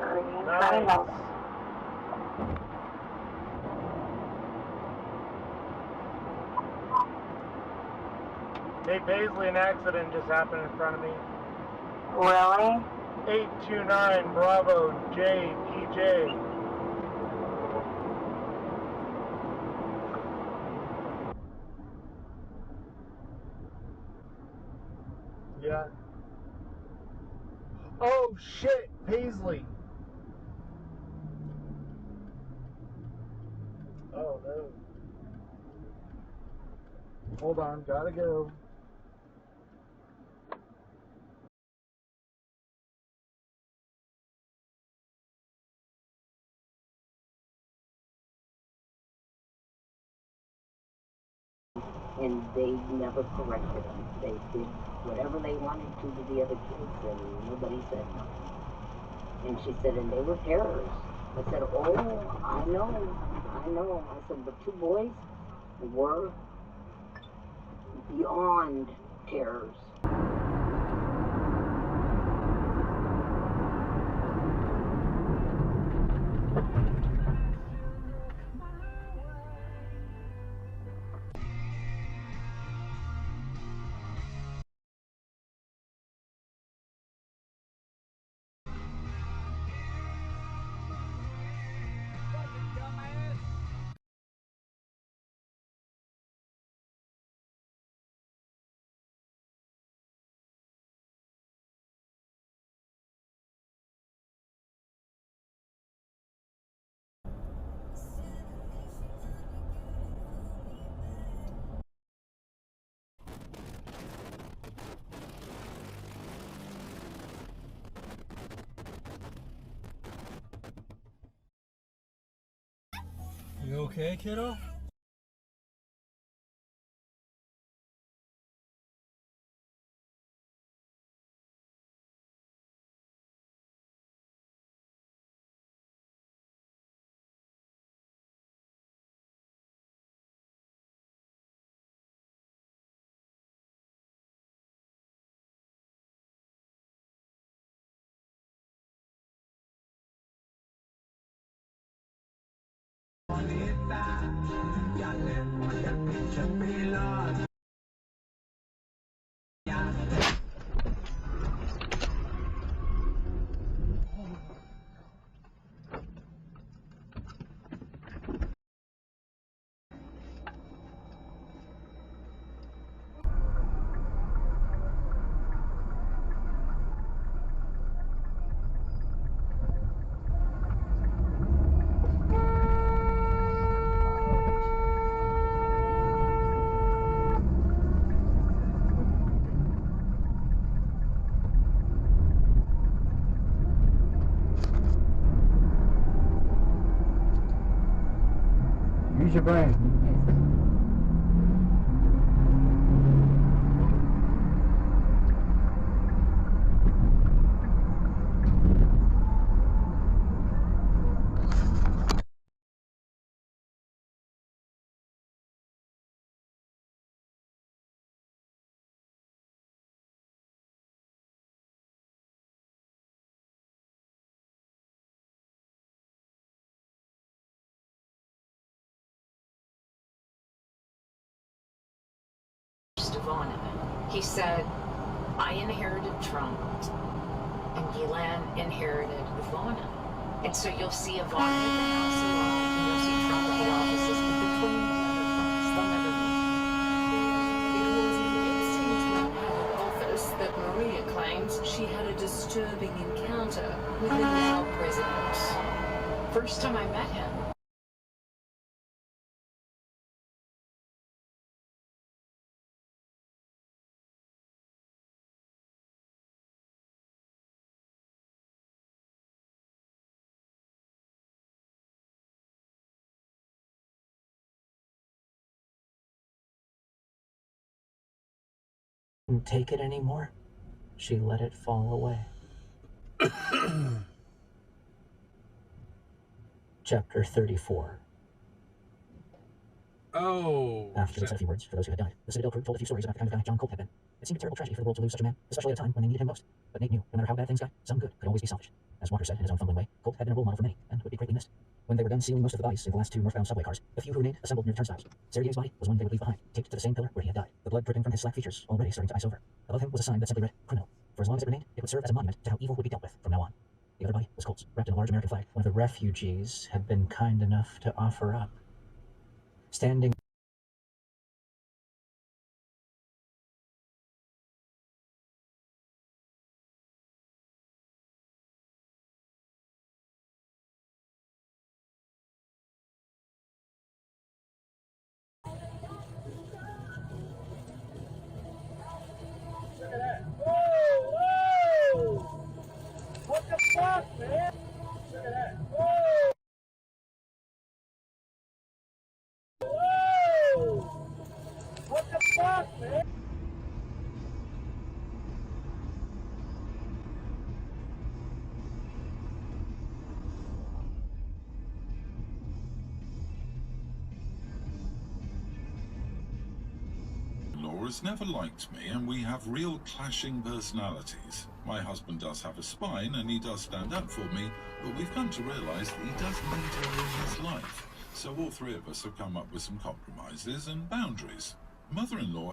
Nice. Hey, Paisley, an accident just happened in front of me. Really? 829 Bravo JPJ. Yeah. Oh shit, Paisley. Oh no. Hold on, gotta go. And they never corrected them. They did whatever they wanted to the other kids, and nobody said nothing. And she said, and they were terrorists. I said, oh, I know. I said, but two boys were beyond terrors. You okay, kiddo? Use your brain. He said, I inherited Trump and Ghislaine inherited Ivana. And so you'll see Ivana at the House a lot and you'll see Trump at the offices, but between them they'll never meet. It was in Epstein's Manhattan office that Maria claims she had a disturbing encounter with the now president. First time I met him, Couldn't take it anymore. She let it fall away. Chapter 34. Oh. After he said a few words for those who had died, the Citadel crew told a few stories about the kind of guy John Colt had been. It seemed a terrible tragedy for the world to lose such a man, especially at a time when they needed him most. But Nate knew, no matter how bad things got, some good could always be salvaged. As Walker said in his own fumbling way, Colt had been a role model for many, and would be greatly missed. When they were done sealing most of the bodies in the last 2 northbound subway cars, the few who remained assembled near the turnstiles. Sergei's body was one they would leave behind, taped to the same pillar where he had died, the blood dripping from his slack features, already starting to ice over. Above him was a sign that simply read, criminal. For as long as it remained, it would serve as a monument to how evil would be dealt with from now on. The other body was Colt's, wrapped in a large American flag, one of the refugees had been kind enough to offer up. Standing What the fuck, man? Look at that. Whoa! What the fuck, man? Laura's never liked me, and we have real clashing personalities. My husband does have a spine, and he does stand up for me, but we've come to realise that he does need her in his life. So all 3 of us have come up with some compromises and boundaries. Mother-in-law